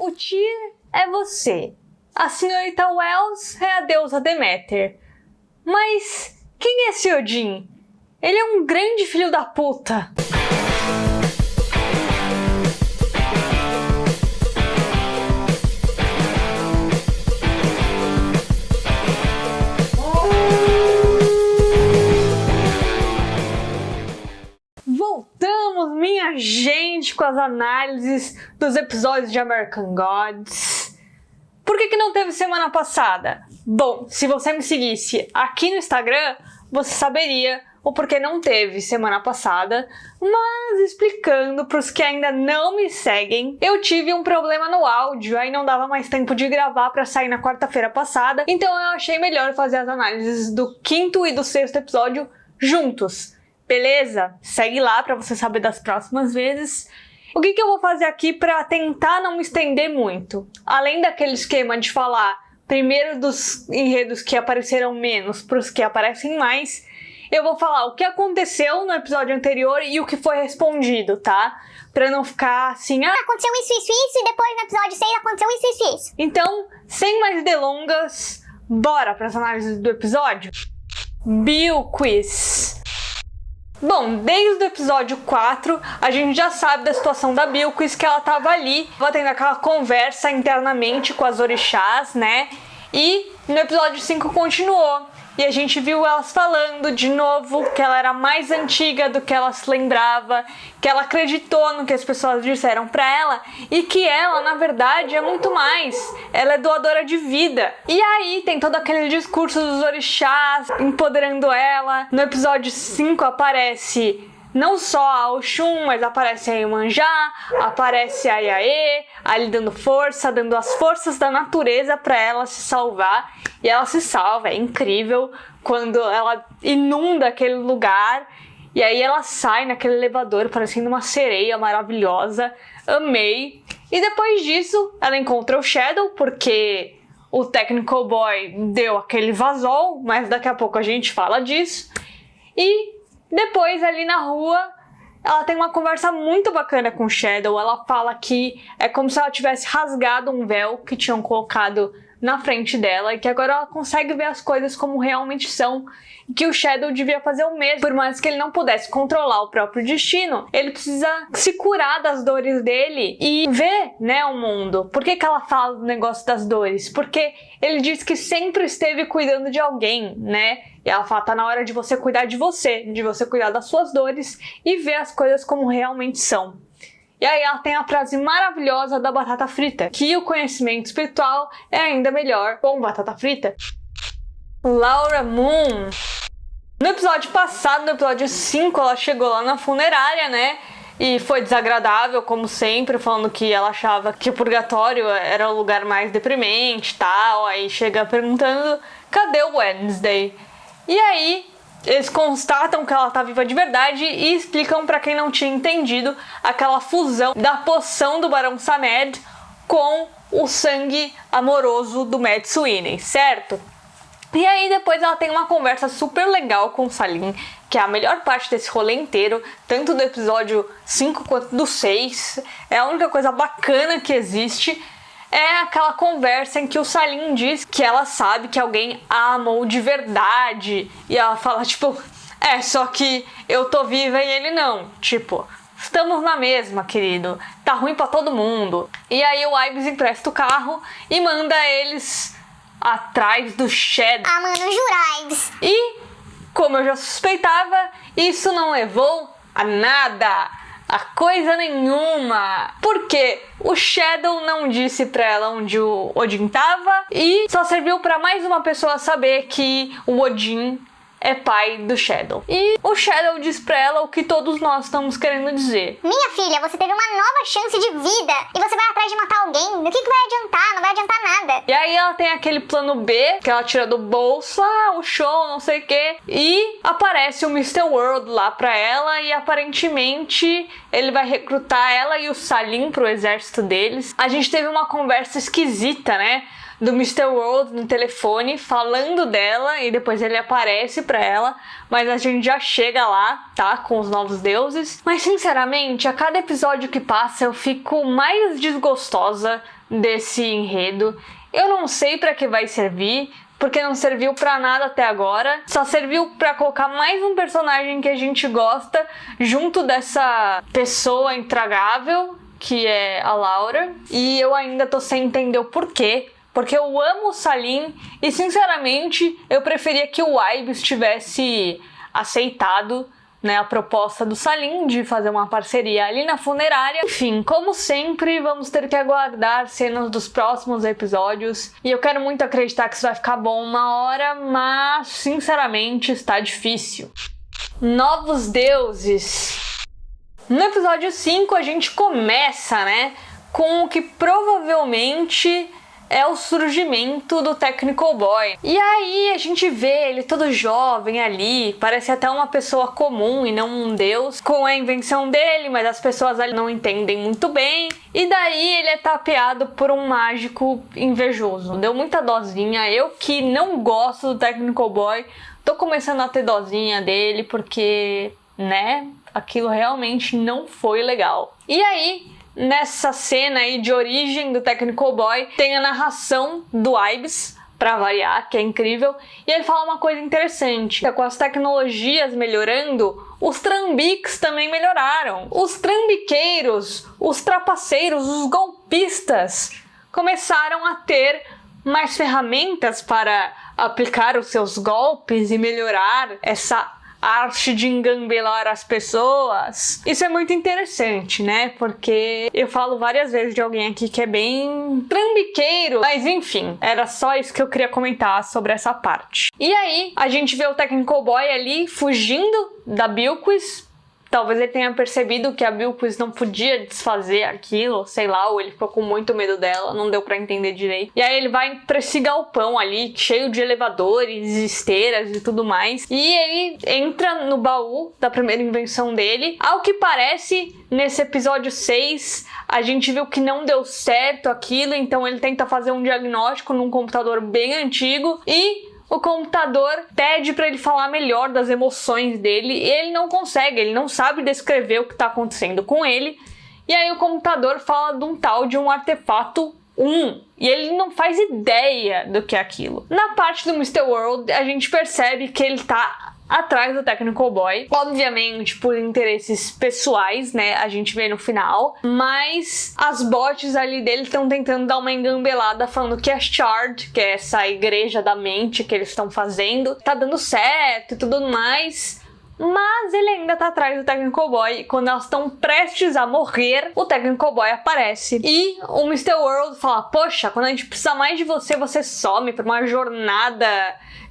O Tyr é você. A senhorita Wells é a deusa Deméter. Mas quem é esse Odin? Ele é um grande filho da puta. Voltamos, minha gente, com as análises dos episódios de American Gods. Por que não teve semana passada? Bom, se você me seguisse aqui no Instagram, você saberia o porquê não teve semana passada, mas explicando para os que ainda não me seguem, eu tive um problema no áudio, aí não dava mais tempo de gravar para sair na quarta-feira passada, então eu achei melhor fazer as análises do 5º e do 6º episódio juntos. Beleza? Segue lá para você saber das próximas vezes. O que eu vou fazer aqui para tentar não me estender muito? Além daquele esquema de falar primeiro dos enredos que apareceram menos para os que aparecem mais, eu vou falar o que aconteceu no episódio anterior e o que foi respondido, tá? Pra não ficar assim... aconteceu isso, e depois no episódio 6 aconteceu isso. Então, sem mais delongas, bora para as análises do episódio? Bilquis. Bom, desde o episódio 4, a gente já sabe da situação da Bilquis, que ela tava ali, tendo aquela conversa internamente com as orixás, né? E no episódio 5 continuou. E a gente viu elas falando de novo que ela era mais antiga do que ela se lembrava, que ela acreditou no que as pessoas disseram pra ela e que ela, na verdade, é muito mais. Ela é doadora de vida. E aí tem todo aquele discurso dos orixás empoderando ela. No episódio 5 aparece não só a Oxum, mas aparece a Iemanjá, aparece a Iaê, ali dando força, dando as forças da natureza para ela se salvar. E ela se salva, é incrível quando ela inunda aquele lugar. E aí ela sai naquele elevador parecendo uma sereia maravilhosa. Amei. E depois disso, ela encontra o Shadow, porque o Technical Boy deu aquele vazol, mas daqui a pouco a gente fala disso. E depois, ali na rua, ela tem uma conversa muito bacana com o Shadow. Ela fala que é como se ela tivesse rasgado um véu que tinham colocado na frente dela e que agora ela consegue ver as coisas como realmente são e que o Shadow devia fazer o mesmo. Por mais que ele não pudesse controlar o próprio destino, ele precisa se curar das dores dele e ver, né, o mundo. Por que ela fala do negócio das dores? Porque ele diz que sempre esteve cuidando de alguém, né? E ela fala, tá na hora de você cuidar de você cuidar das suas dores e ver as coisas como realmente são. E aí ela tem a frase maravilhosa da batata frita, que o conhecimento espiritual é ainda melhor com batata frita. Laura Moon. No episódio passado, no episódio 5, ela chegou lá na funerária, né? E foi desagradável, como sempre, falando que ela achava que o purgatório era o lugar mais deprimente e tal. Aí chega perguntando, cadê o Wednesday? E aí, eles constatam que ela tá viva de verdade e explicam pra quem não tinha entendido aquela fusão da poção do Barão Sammed com o sangue amoroso do Mad Sweeney, certo? E aí depois ela tem uma conversa super legal com o Salim, que é a melhor parte desse rolê inteiro, tanto do episódio 5 quanto do 6. É a única coisa bacana que existe. É aquela conversa em que o Salim diz que ela sabe que alguém a amou de verdade. E ela fala, tipo, só que eu tô viva e ele não. Tipo, estamos na mesma, querido. Tá ruim pra todo mundo. E aí o Ives empresta o carro e manda eles atrás do Shadow. Ah, mano, jura, Ives. E, como eu já suspeitava, isso não levou a nada. A coisa nenhuma. Porque o Shadow não disse pra ela onde o Odin tava e só serviu pra mais uma pessoa saber que o Odin é pai do Shadow. E o Shadow diz pra ela o que todos nós estamos querendo dizer. Minha filha, você teve uma nova chance de vida e você vai atrás de matar alguém. O que vai adiantar? Não vai adiantar nada. E aí ela tem aquele plano B que ela tira do bolso, o show, não sei o que. E aparece o Mr. World lá pra ela e aparentemente ele vai recrutar ela e o Salim pro exército deles. A gente teve uma conversa esquisita, né? Do Mr. World no telefone, falando dela, e depois ele aparece pra ela, mas a gente já chega lá, tá? Com os novos deuses. Mas, sinceramente, a cada episódio que passa, eu fico mais desgostosa desse enredo. Eu não sei pra que vai servir, porque não serviu pra nada até agora. Só serviu pra colocar mais um personagem que a gente gosta junto dessa pessoa intragável, que é a Laura. E eu ainda tô sem entender o porquê. Porque eu amo o Salim e, sinceramente, eu preferia que o Ives tivesse aceitado, né, a proposta do Salim de fazer uma parceria ali na funerária. Enfim, como sempre, vamos ter que aguardar cenas dos próximos episódios. E eu quero muito acreditar que isso vai ficar bom uma hora, mas, sinceramente, está difícil. Novos deuses. No episódio 5, a gente começa, né, com o que provavelmente é o surgimento do Technical Boy. E aí a gente vê ele todo jovem ali, parece até uma pessoa comum e não um deus, com a invenção dele, mas as pessoas ali não entendem muito bem. E daí ele é tapeado por um mágico invejoso. Deu muita dosinha. Eu que não gosto do Technical Boy, tô começando a ter dosinha dele porque, né, aquilo realmente não foi legal. E aí, nessa cena aí de origem do Technical Boy, tem a narração do Ives, pra variar, que é incrível, e ele fala uma coisa interessante, com as tecnologias melhorando, os trambiques também melhoraram. Os trambiqueiros, os trapaceiros, os golpistas começaram a ter mais ferramentas para aplicar os seus golpes e melhorar essa arte de engambelar as pessoas. Isso é muito interessante, né? Porque eu falo várias vezes de alguém aqui que é bem trambiqueiro. Mas enfim, era só isso que eu queria comentar sobre essa parte. E aí, a gente vê o Technical Boy ali fugindo da Bilquis. Talvez ele tenha percebido que a Bilquis não podia desfazer aquilo, sei lá, ou ele ficou com muito medo dela, não deu pra entender direito. E aí ele vai pra esse galpão ali, cheio de elevadores, esteiras e tudo mais. E ele entra no baú da primeira invenção dele. Ao que parece, nesse episódio 6, a gente viu que não deu certo aquilo, então ele tenta fazer um diagnóstico num computador bem antigo e o computador pede para ele falar melhor das emoções dele e ele não consegue, ele não sabe descrever o que está acontecendo com ele. E aí o computador fala de um tal de um artefato 1 e ele não faz ideia do que é aquilo. Na parte do Mr. World, a gente percebe que ele tá atrás do Technical Boy, obviamente por interesses pessoais, né, a gente vê no final, mas as bots ali dele estão tentando dar uma engambelada falando que a Shard, que é essa igreja da mente que eles estão fazendo, tá dando certo e tudo mais. Mas ele ainda tá atrás do Technical Boy e quando elas estão prestes a morrer, o Technical Boy aparece. E o Mr. World fala, poxa, quando a gente precisa mais de você, você some pra uma jornada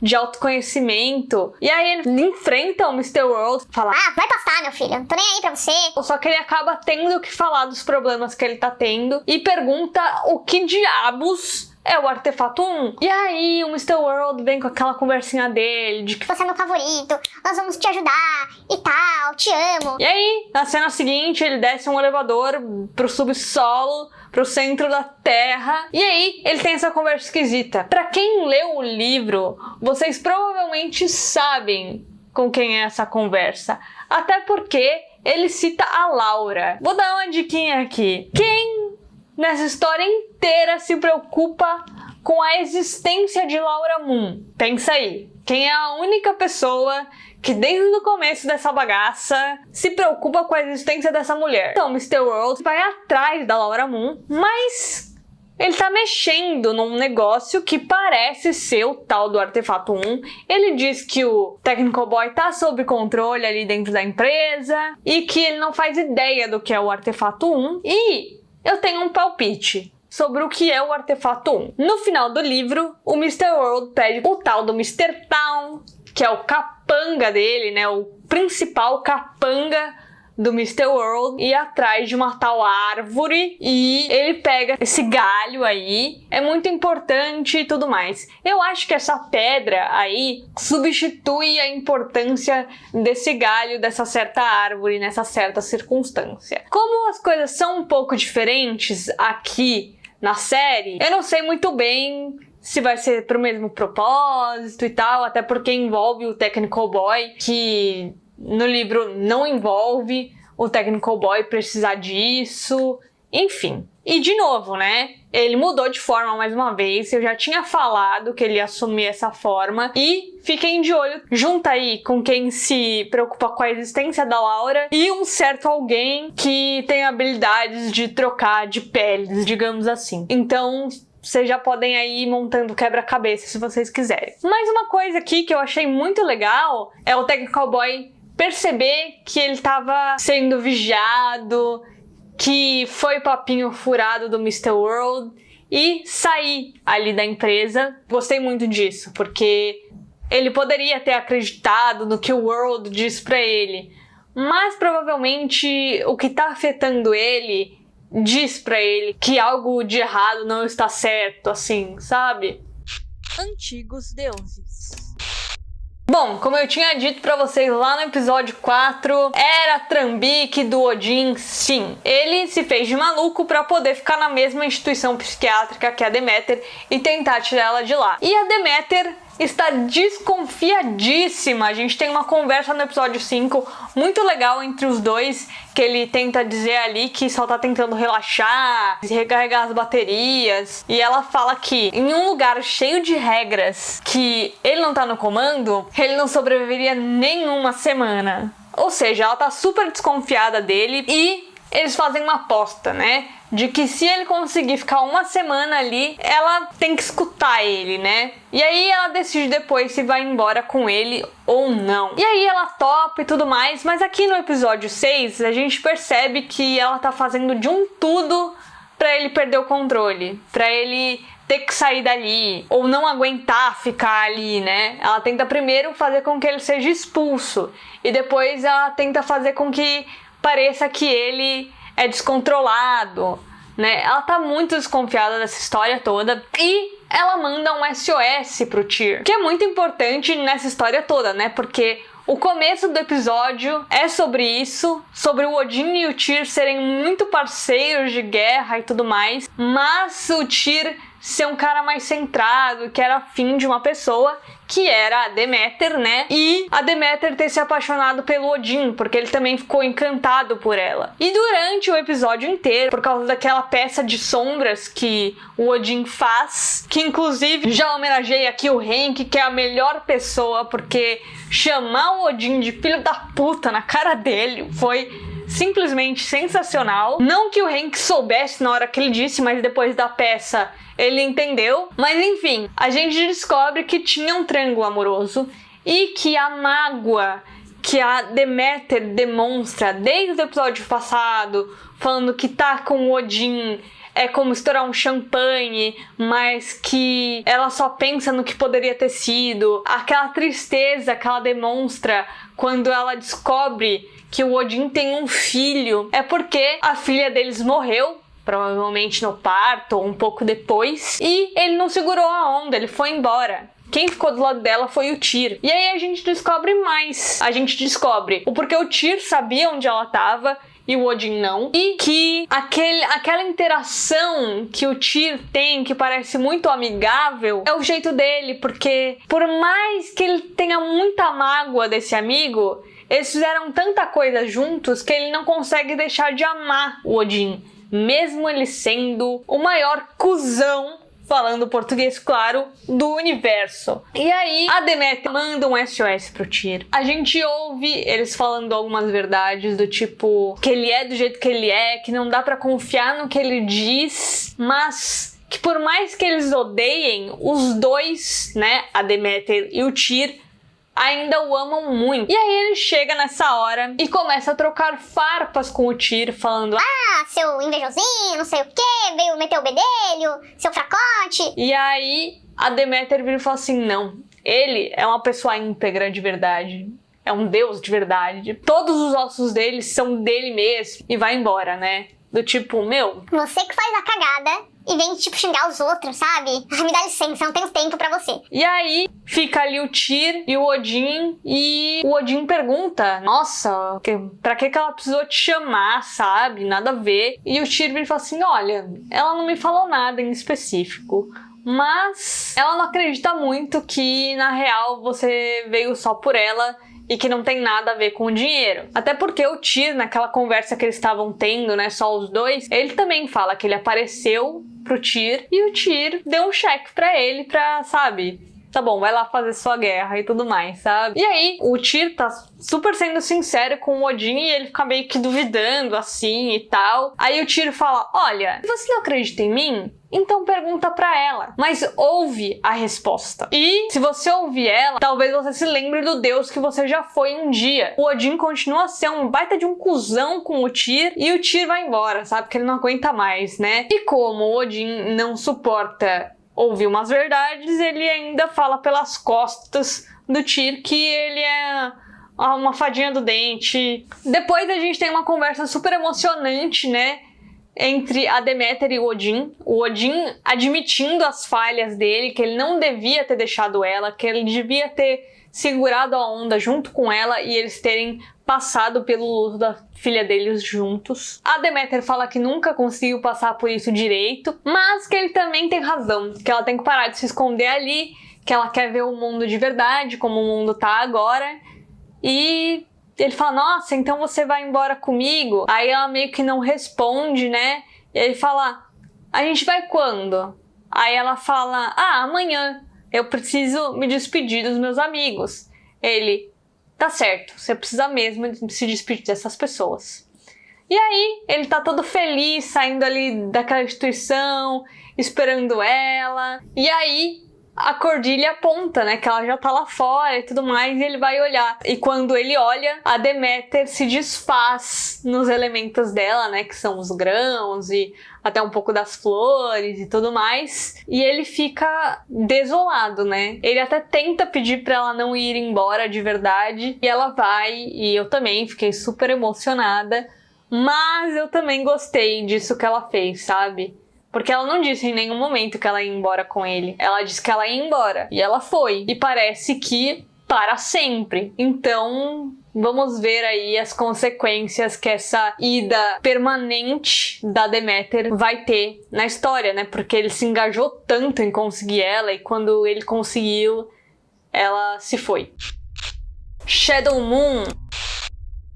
de autoconhecimento. E aí ele enfrenta o Mr. World, fala, vai pastar, meu filho, não tô nem aí pra você. Só que ele acaba tendo que falar dos problemas que ele tá tendo e pergunta o que diabos é o artefato 1. E aí o Mr. World vem com aquela conversinha dele de que você é meu favorito, nós vamos te ajudar e tal, te amo. E aí, na cena seguinte, ele desce um elevador pro subsolo, pro centro da Terra. E aí, ele tem essa conversa esquisita. Pra quem leu o livro, vocês provavelmente sabem com quem é essa conversa. Até porque ele cita a Laura. Vou dar uma diquinha aqui. Quem nessa história inteira se preocupa com a existência de Laura Moon? Pensa aí. Quem é a única pessoa que desde o começo dessa bagaça se preocupa com a existência dessa mulher? Então, Mr. World vai atrás da Laura Moon, mas ele tá mexendo num negócio que parece ser o tal do artefato 1. Ele diz que o Technical Boy tá sob controle ali dentro da empresa e que ele não faz ideia do que é o artefato 1. E eu tenho um palpite sobre o que é o artefato 1. No final do livro, o Mr. World pede o tal do Mr. Town, que é o capanga dele, né, o principal capanga do Mr. World, ir atrás de uma tal árvore e ele pega esse galho aí, é muito importante e tudo mais. Eu acho que essa pedra aí substitui a importância desse galho, dessa certa árvore, nessa certa circunstância. Como as coisas são um pouco diferentes aqui na série, eu não sei muito bem se vai ser pro mesmo propósito e tal, até porque envolve o Technical Boy, que no livro não envolve o Technical Boy precisar disso, enfim. E de novo, né? Ele mudou de forma mais uma vez, eu já tinha falado que ele ia assumir essa forma e fiquem de olho, junta aí com quem se preocupa com a existência da Laura e um certo alguém que tem habilidades de trocar de peles, digamos assim. Então, vocês já podem aí ir montando quebra-cabeça se vocês quiserem. Mais uma coisa aqui que eu achei muito legal é o Tech Cowboy perceber que ele estava sendo vigiado, que foi papinho furado do Mr. World e sair ali da empresa. Gostei muito disso, porque ele poderia ter acreditado no que o World disse pra ele, mas provavelmente o que tá afetando ele diz pra ele que algo de errado não está certo, assim, sabe? Antigos deuses. Bom, como eu tinha dito pra vocês lá no episódio 4, era trambique do Odin, sim. Ele se fez de maluco pra poder ficar na mesma instituição psiquiátrica que a Deméter e tentar tirar ela de lá. E a Deméter está desconfiadíssima. A gente tem uma conversa no episódio 5 muito legal entre os dois, que ele tenta dizer ali que só tá tentando relaxar, recarregar as baterias, e ela fala que em um lugar cheio de regras que ele não tá no comando, ele não sobreviveria nenhuma semana. Ou seja, ela tá super desconfiada dele e eles fazem uma aposta, né? De que se ele conseguir ficar uma semana ali, ela tem que escutar ele, né? E aí ela decide depois se vai embora com ele ou não. E aí ela topa e tudo mais, mas aqui no episódio 6 a gente percebe que ela tá fazendo de um tudo pra ele perder o controle, pra ele ter que sair dali, ou não aguentar ficar ali, né? Ela tenta primeiro fazer com que ele seja expulso, e depois ela tenta fazer com que pareça que ele é descontrolado, né? Ela tá muito desconfiada dessa história toda e ela manda um SOS pro Tyr, que é muito importante nessa história toda, né? Porque o começo do episódio é sobre isso, sobre o Odin e o Tyr serem muito parceiros de guerra e tudo mais, mas o Tyr ser um cara mais centrado, que era afim de uma pessoa, que era a Deméter, né? E a Deméter ter se apaixonado pelo Odin, porque ele também ficou encantado por ela. E durante o episódio inteiro, por causa daquela peça de sombras que o Odin faz, que inclusive já homenageei aqui o Henk, que é a melhor pessoa, porque chamar o Odin de filho da puta na cara dele foi simplesmente sensacional. Não que o Henk soubesse na hora que ele disse, mas depois da peça ele entendeu. Mas enfim, a gente descobre que tinha um triângulo amoroso e que a mágoa que a Deméter demonstra desde o episódio passado, falando que tá com o Odin é como estourar um champanhe, mas que ela só pensa no que poderia ter sido. Aquela tristeza que ela demonstra quando ela descobre que o Odin tem um filho, é porque a filha deles morreu, provavelmente no parto ou um pouco depois, e ele não segurou a onda, ele foi embora. Quem ficou do lado dela foi o Tyr. E aí a gente descobre mais. A gente descobre o porquê o Tyr sabia onde ela estava e o Odin não. E que aquela interação que o Tyr tem, que parece muito amigável, é o jeito dele, porque por mais que ele tenha muita mágoa desse amigo, eles fizeram tanta coisa juntos que ele não consegue deixar de amar o Odin, mesmo ele sendo o maior cuzão, falando português claro, do universo. E aí a Deméter manda um SOS pro Tyr. A gente ouve eles falando algumas verdades do tipo que ele é do jeito que ele é, que não dá pra confiar no que ele diz, mas que por mais que eles odeiem, os dois, né, a Deméter e o Tyr, ainda o amam muito. E aí ele chega nessa hora e começa a trocar farpas com o Tyr, falando: ah, seu invejosinho, não sei o que, veio meter o bedelho, seu fracote. E aí a Deméter vira e fala assim: não, ele é uma pessoa íntegra de verdade, é um deus de verdade, todos os ossos dele são dele mesmo, e vai embora, né? Do tipo, meu, você que faz a cagada e vem, tipo, xingar os outros, sabe? Ah, me dá licença, eu não tenho tempo pra você. E aí fica ali o Tyr e o Odin, e o Odin pergunta: nossa, pra que ela precisou te chamar, sabe? Nada a ver. E o Tyr vem e fala assim: olha, ela não me falou nada em específico, mas ela não acredita muito que, na real, você veio só por ela e que não tem nada a ver com o dinheiro. Até porque o Tyr, naquela conversa que eles estavam tendo, né, só os dois, ele também fala que ele apareceu pro Tyr, e o Tyr deu um cheque pra ele pra, sabe, tá bom, vai lá fazer sua guerra e tudo mais, sabe? E aí, o Tyr tá super sendo sincero com o Odin e ele fica meio que duvidando, assim, e tal. Aí o Tyr fala, olha, você não acredita em mim? Então pergunta pra ela, mas ouve a resposta. E se você ouvir ela, talvez você se lembre do deus que você já foi um dia. O Odin continua a ser um baita de um cuzão com o Tyr e o Tyr vai embora, sabe? Porque ele não aguenta mais, né? E como o Odin não suporta ouvir umas verdades, ele ainda fala pelas costas do Tyr que ele é uma fadinha do dente. Depois a gente tem uma conversa super emocionante, né? Entre a Deméter e o Odin admitindo as falhas dele, que ele não devia ter deixado ela, que ele devia ter segurado a onda junto com ela e eles terem passado pelo luto da filha deles juntos. A Deméter fala que nunca conseguiu passar por isso direito, mas que ele também tem razão, que ela tem que parar de se esconder ali, que ela quer ver o mundo de verdade, como o mundo tá agora, e ele fala, nossa, então você vai embora comigo? Aí ela meio que não responde, né? E ele fala, a gente vai quando? Aí ela fala, amanhã. Eu preciso me despedir dos meus amigos. Ele, tá certo, você precisa mesmo se despedir dessas pessoas. E aí, ele tá todo feliz, saindo ali daquela instituição, esperando ela. E aí, a Cordilha aponta, né, que ela já tá lá fora e tudo mais, e ele vai olhar. E quando ele olha, a Deméter se desfaz nos elementos dela, né, que são os grãos e até um pouco das flores e tudo mais. E ele fica desolado, né? Ele até tenta pedir pra ela não ir embora de verdade, e ela vai, e eu também fiquei super emocionada. Mas eu também gostei disso que ela fez, sabe? Porque ela não disse em nenhum momento que ela ia embora com ele. Ela disse que ela ia embora. E ela foi. E parece que para sempre. Então, vamos ver aí as consequências que essa ida permanente da Deméter vai ter na história, né? Porque ele se engajou tanto em conseguir ela e quando ele conseguiu, ela se foi. Shadow Moon.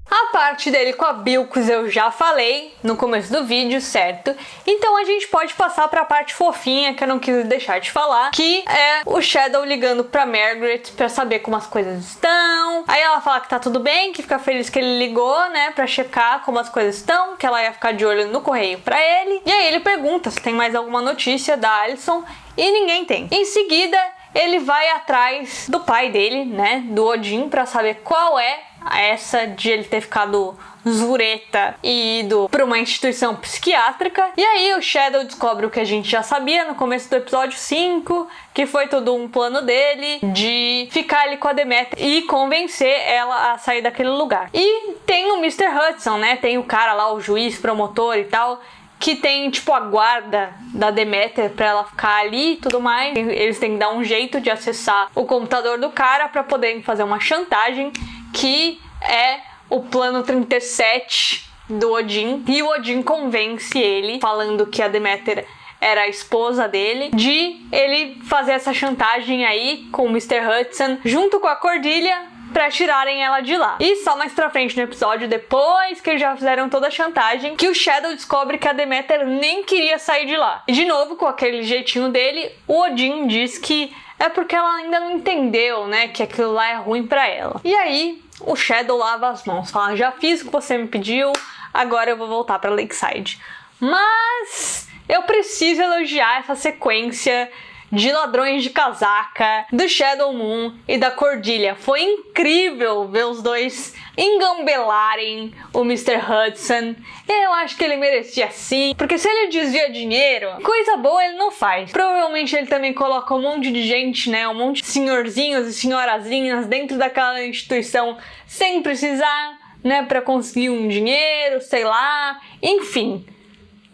A parte dele com a Bilquis eu já falei no começo do vídeo, certo? Então a gente pode passar para a parte fofinha que eu não quis deixar de falar, que é o Shadow ligando pra Margaret pra saber como as coisas estão. Aí ela fala que tá tudo bem, que fica feliz que ele ligou, né, pra checar como as coisas estão, que ela ia ficar de olho no correio pra ele. E aí ele pergunta se tem mais alguma notícia da Alicent e ninguém tem. Em seguida, ele vai atrás do pai dele, né, do Odin, pra saber qual é essa de ele ter ficado zureta e ido pra uma instituição psiquiátrica. E aí o Shadow descobre o que a gente já sabia no começo do episódio 5, que foi todo um plano dele de ficar ali com a Deméter e convencer ela a sair daquele lugar. E tem o Mr. Hudson, né, tem o cara lá, o juiz, promotor e tal, que tem, tipo, a guarda da Deméter pra ela ficar ali e tudo mais. Eles têm que dar um jeito de acessar o computador do cara pra poderem fazer uma chantagem, que é o plano 37 do Odin. E o Odin convence ele, falando que a Deméter era a esposa dele, de ele fazer essa chantagem aí com o Mr. Hudson, junto com a Cordilha, pra tirarem ela de lá. E só mais pra frente no episódio, depois que eles já fizeram toda a chantagem, que o Shadow descobre que a Deméter nem queria sair de lá. E de novo, com aquele jeitinho dele, o Odin diz que é porque ela ainda não entendeu, né, que aquilo lá é ruim pra ela. E aí, o Shadow lava as mãos, fala, já fiz o que você me pediu, agora eu vou voltar pra Lakeside. Mas eu preciso elogiar essa sequência de ladrões de casaca, do Shadow Moon e da Cordilha. Foi incrível ver os dois engambelarem o Mr. Hudson. Eu acho que ele merecia sim, porque se ele desvia dinheiro, coisa boa ele não faz. Provavelmente ele também coloca um monte de gente, né, um monte de senhorzinhos e senhorazinhas dentro daquela instituição sem precisar, né, pra conseguir um dinheiro, sei lá, enfim.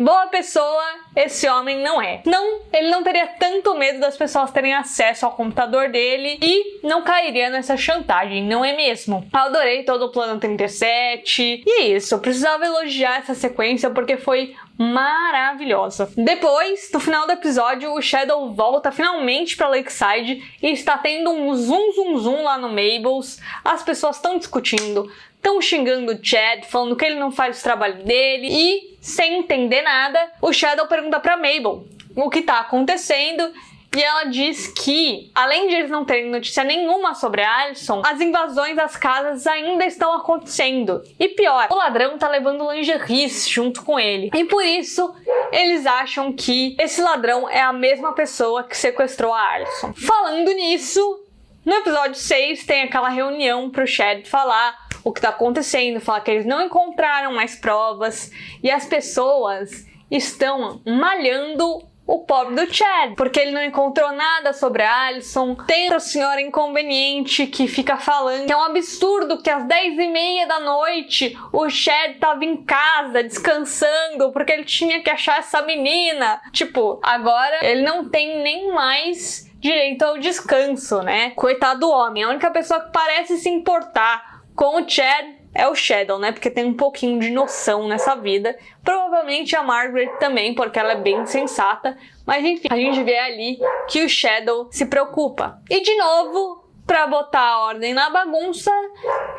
Boa pessoa, esse homem não é. Não, ele não teria tanto medo das pessoas terem acesso ao computador dele e não cairia nessa chantagem, não é mesmo? Eu adorei todo o plano 37 e é isso, eu precisava elogiar essa sequência porque foi maravilhosa. Depois, no final do episódio, o Shadow volta finalmente pra Lakeside e está tendo um zum lá no Mabel's. As pessoas estão discutindo, estão xingando o Chad, falando que ele não faz o trabalho dele e, sem entender nada, o Shadow pergunta pra Mabel o que tá acontecendo. E ela diz que, além de eles não terem notícia nenhuma sobre a Alison, as invasões às casas ainda estão acontecendo. E pior, o ladrão tá levando lingeries junto com ele. E por isso, eles acham que esse ladrão é a mesma pessoa que sequestrou a Alison. Falando nisso, no episódio 6 tem aquela reunião pro Chad falar o que tá acontecendo, falar que eles não encontraram mais provas e as pessoas estão malhando o pobre do Chad, porque ele não encontrou nada sobre a Alison. Tem outra senhora inconveniente que fica falando que é um absurdo que às 10h30 da noite o Chad tava em casa descansando porque ele tinha que achar essa menina. Tipo, agora ele não tem nem mais direito ao descanso, né? Coitado do homem. A única pessoa que parece se importar com o Chad é o Shadow, né? Porque tem um pouquinho de noção nessa vida. Provavelmente a Margaret também, porque ela é bem sensata. Mas enfim, a gente vê ali que o Shadow se preocupa. E de novo, pra botar a ordem na bagunça,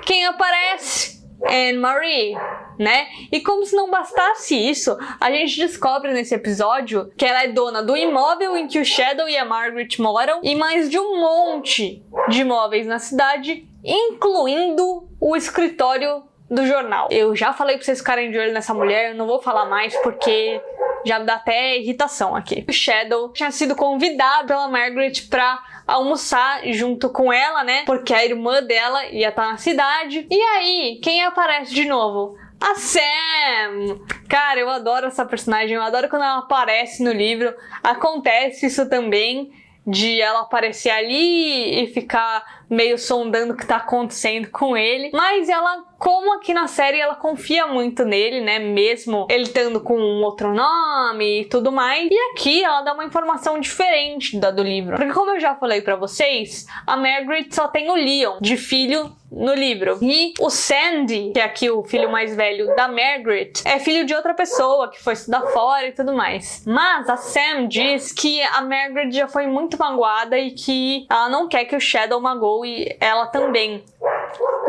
quem aparece? Anne-Marie, né? E como se não bastasse isso, a gente descobre nesse episódio que ela é dona do imóvel em que o Shadow e a Margaret moram e mais de um monte de imóveis na cidade, incluindo o escritório do jornal. Eu já falei pra vocês ficarem de olho nessa mulher, eu não vou falar mais porque já me dá até irritação aqui. O Shadow tinha sido convidado pela Margaret pra almoçar junto com ela, né? Porque a irmã dela ia estar na cidade. E aí, quem aparece de novo? A Sam! Cara, eu adoro essa personagem, eu adoro quando ela aparece no livro. Acontece isso também, de ela aparecer ali e ficar meio sondando o que tá acontecendo com ele. Mas ela, como aqui na série, ela confia muito nele, né? Mesmo ele estando com um outro nome e tudo mais. E aqui ela dá uma informação diferente da do livro. Porque como eu já falei pra vocês, a Margaret só tem o Leon de filho no livro. E o Sandy, que é aqui o filho mais velho da Margaret, é filho de outra pessoa que foi estudar fora e tudo mais. Mas a Sam diz que a Margaret já foi muito magoada e que ela não quer que o Shadow magoe ela também.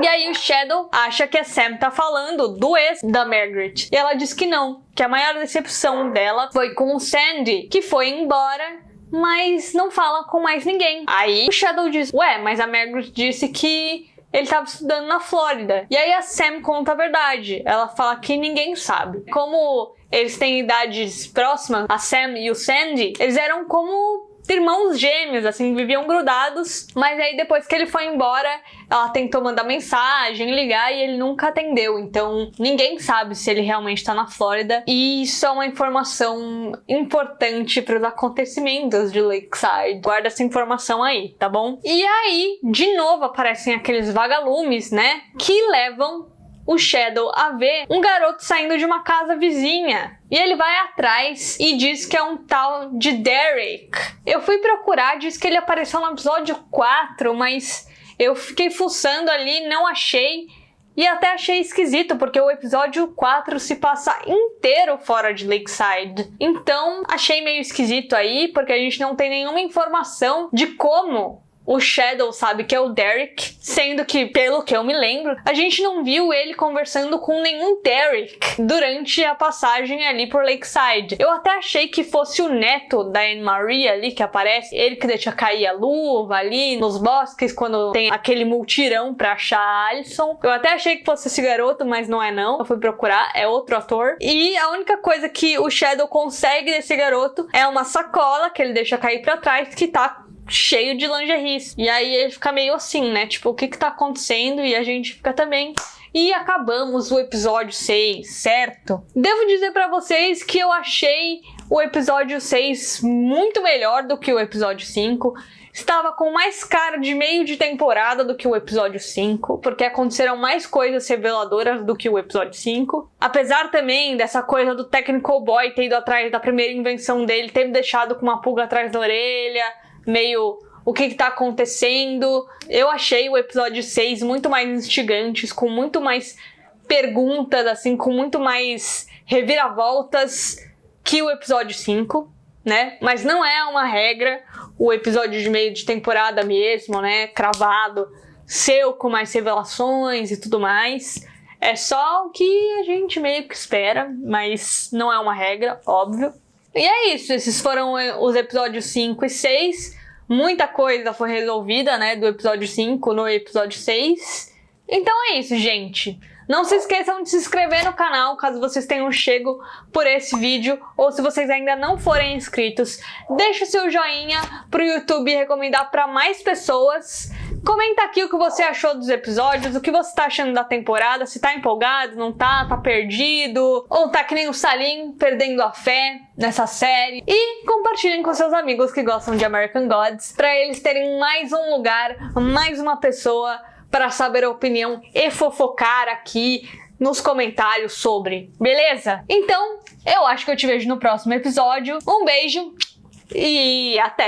E aí o Shadow acha que a Sam tá falando do ex da Margaret. E ela diz que não, que a maior decepção dela foi com o Sandy, que foi embora, mas não fala com mais ninguém. Aí o Shadow diz, ué, mas a Margaret disse que ele estava estudando na Flórida. E aí a Sam conta a verdade. Ela fala que ninguém sabe. Como eles têm idades próximas, a Sam e o Sandy, eles eram como irmãos gêmeos, assim, viviam grudados. Mas aí depois que ele foi embora, ela tentou mandar mensagem, ligar e ele nunca atendeu. Então ninguém sabe se ele realmente tá na Flórida. E isso é uma informação importante para os acontecimentos de Lakeside. Guarda essa informação aí, tá bom? E aí, de novo, aparecem aqueles vagalumes, né? Que levam o Shadow a ver um garoto saindo de uma casa vizinha. E ele vai atrás e diz que é um tal de Derek. Eu fui procurar, diz que ele apareceu no episódio 4, mas eu fiquei fuçando ali, não achei. E até achei esquisito, porque o episódio 4 se passa inteiro fora de Lakeside. Então, achei meio esquisito aí, porque a gente não tem nenhuma informação de como o Shadow sabe que é o Derek, sendo que, pelo que eu me lembro, a gente não viu ele conversando com nenhum Derek durante a passagem ali por Lakeside. Eu até achei que fosse o neto da Anne-Marie ali que aparece, ele que deixa cair a luva ali nos bosques quando tem aquele multirão pra achar a Alison. Eu até achei que fosse esse garoto, mas não é não. Eu fui procurar, é outro ator. E a única coisa que o Shadow consegue desse garoto é uma sacola que ele deixa cair pra trás, que tá cheio de lingeries. E aí ele fica meio assim, né? Tipo, o que tá acontecendo? E a gente fica também. E acabamos o episódio 6, certo? Devo dizer pra vocês que eu achei o episódio 6 muito melhor do que o episódio 5. Estava com mais cara de meio de temporada do que o episódio 5, porque aconteceram mais coisas reveladoras do que o episódio 5. Apesar também dessa coisa do Technical Boy ter ido atrás da primeira invenção dele, ter me deixado com uma pulga atrás da orelha, meio o que tá acontecendo. Eu achei o episódio 6 muito mais instigante, com muito mais perguntas, assim, com muito mais reviravoltas que o episódio 5, né? Mas não é uma regra o episódio de meio de temporada mesmo, né? Cravado, seu com mais revelações e tudo mais. É só o que a gente meio que espera, mas não é uma regra, óbvio. E é isso, esses foram os episódios 5 e 6. Muita coisa foi resolvida, né, do episódio 5 no episódio 6. Então é isso, gente. Não se esqueçam de se inscrever no canal caso vocês tenham chego por esse vídeo, ou se vocês ainda não forem inscritos, deixa o seu joinha pro YouTube recomendar para mais pessoas. Comenta aqui o que você achou dos episódios, o que você tá achando da temporada, se tá empolgado, não tá, tá perdido, ou tá que nem o Salim, perdendo a fé nessa série. E compartilhem com seus amigos que gostam de American Gods, para eles terem mais um lugar, mais uma pessoa para saber a opinião e fofocar aqui nos comentários sobre, beleza? Então, eu acho que eu te vejo no próximo episódio. Um beijo e até!